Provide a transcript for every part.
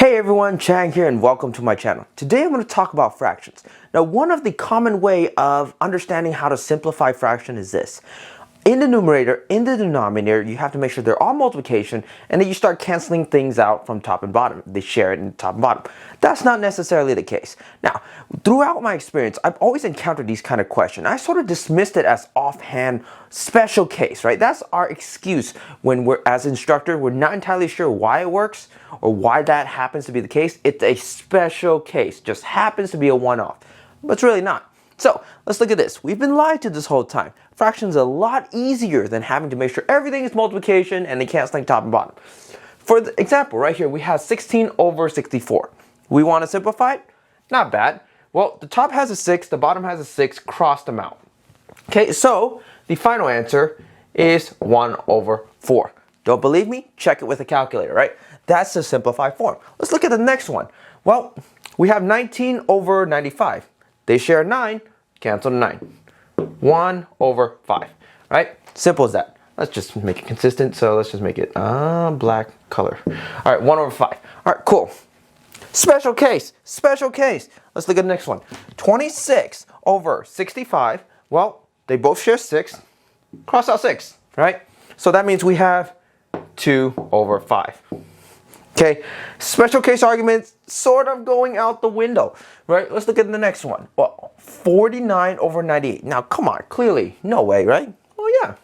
Hey everyone, Chang here and welcome to my channel. Today I'm going to talk about fractions. Now, one of the common way of understanding how to simplify fraction is this. In the numerator, in the denominator, you have to make sure they're all multiplication and then you start canceling things out from top and bottom. They share it in top and bottom. That's not necessarily the case. Now, throughout my experience, I've always encountered these kind of questions. I sort of dismissed it as offhand special case, right? That's our excuse when we're, as instructor, we're not entirely sure why it works or why that happens to be the case. It's a special case, just happens to be a one-off, but it's really not. So let's look at this. We've been lied to this whole time. Fractions are a lot easier than having to make sure everything is multiplication and they canceling top and bottom. For the example, right here, we have 16 over 64. We want to simplify it? Not bad. Well, the top has a 6, the bottom has a 6, cross them out. Okay, so the final answer is 1 over 4. Don't believe me? Check it with a calculator, right? That's the simplified form. Let's look at the next one. Well, we have 19 over 95. They share 9, cancel the 9. 1 over 5, right? Simple as that. Let's just make it consistent, so let's just make it black color. All right, 1 over 5. All right, cool. Special case, special case. Let's look at the next one. 26 over 65. Well, they both share 6. Cross out 6, right? So that means we have 2 over 5. Okay, special case arguments sort of going out the window, right? Let's look at the next one. Well, 49 over 98. Now, come on, clearly, no way, right? Oh, yeah.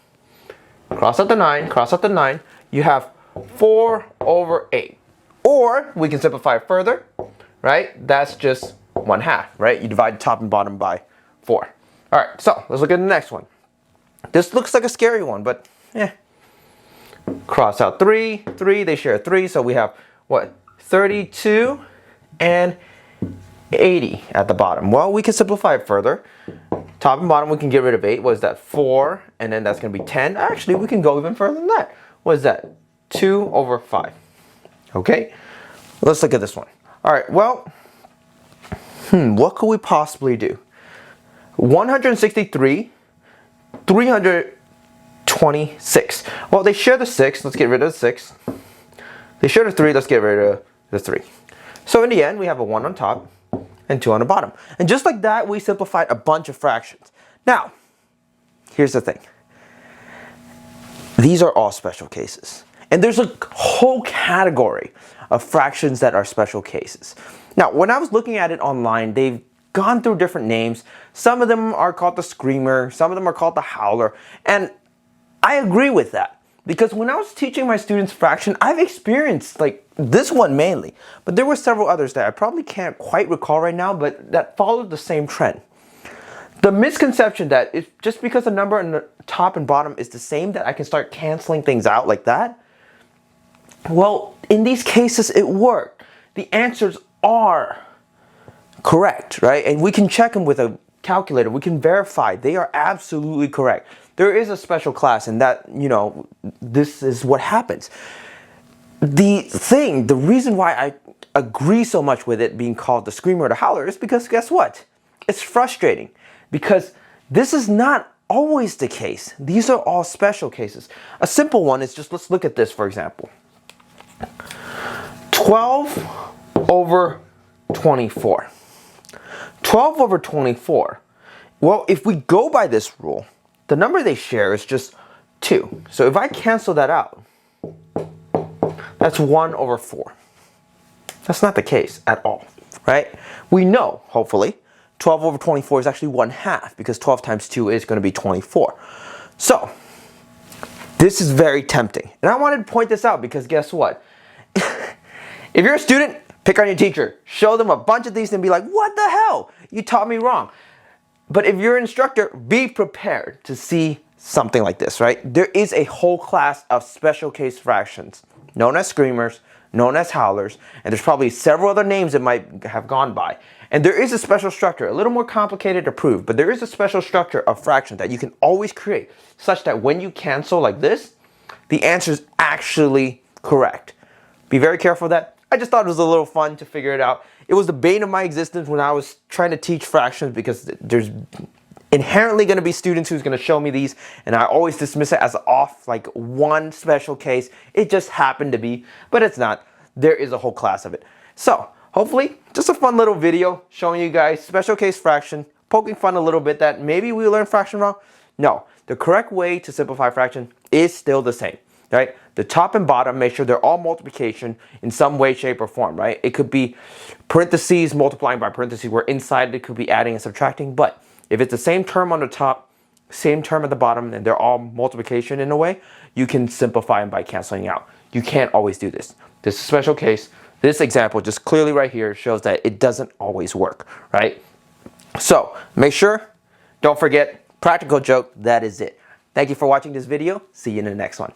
Cross out the 9, cross out the 9. You have 4 over 8. Or we can simplify it further, right? That's just 1/2, right? You divide top and bottom by 4. All right, so let's look at the next one. This looks like a scary one, but cross out 3, they share 3, so we have what? 32 and 80 at the bottom. Well, we can simplify it further. Top and bottom, we can get rid of 8. What is that? 4, and then that's going to be 10. Actually, we can go even further than that. What is that? 2 over 5. Okay, let's look at this one. All right, well, what could we possibly do? 163, 326. Well, they share the 6. Let's get rid of the 6. They share the 3. Let's get rid of the 3. So in the end, we have a 1 on top and 2 on the bottom. And just like that, we simplified a bunch of fractions. Now, here's the thing. These are all special cases. And there's a whole category of fractions that are special cases. Now, when I was looking at it online, they've gone through different names. Some of them are called the screamer. Some of them are called the howler. And I agree with that. Because when I was teaching my students fraction, I've experienced like this one mainly. But there were several others that I probably can't quite recall right now, but that followed the same trend. The misconception that it's just because the number on the top and bottom is the same that I can start canceling things out like that. Well, in these cases, it worked. The answers are correct, right? And we can check them with a calculator. We can verify they are absolutely correct. There is a special class and that, this is what happens. The reason why I agree so much with it being called the screamer or the howler is because guess what? It's frustrating because this is not always the case. These are all special cases. A simple one is just, let's look at this, for example. 12 over 24. 12 over 24. Well, if we go by this rule, the number they share is just 2. So if I cancel that out, that's 1 over 4. That's not the case at all, right? We know, hopefully, 12 over 24 is actually 1/2 because 12 times 2 is going to be 24. So this is very tempting. And I wanted to point this out because guess what? If you're a student, pick on your teacher. Show them a bunch of these and be like, what the hell? You taught me wrong. But if you're an instructor, be prepared to see something like this, right? There is a whole class of special case fractions, known as screamers, known as howlers, and there's probably several other names that might have gone by. And there is a special structure, a little more complicated to prove, but there is a special structure of fractions that you can always create, such that when you cancel like this, the answer is actually correct. Be very careful of that. I just thought it was a little fun to figure it out. It was the bane of my existence when I was trying to teach fractions because there's inherently going to be students who's going to show me these, and I always dismiss it as off, like one special case. It just happened to be, but it's not. there is a whole class of it. So hopefully just a fun little video showing you guys special case fraction, poking fun a little bit that maybe we learned fraction wrong. No, the correct way to simplify fraction is still the same, right? The top and bottom, make sure they're all multiplication in some way, shape, or form, right? It could be parentheses multiplying by parentheses, where inside it could be adding and subtracting. But if it's the same term on the top, same term at the bottom, and they're all multiplication in a way, you can simplify them by canceling out. You can't always do this. This is a special case. This example just clearly right here shows that it doesn't always work, right? So make sure, don't forget, practical joke, that is it. Thank you for watching this video. See you in the next one.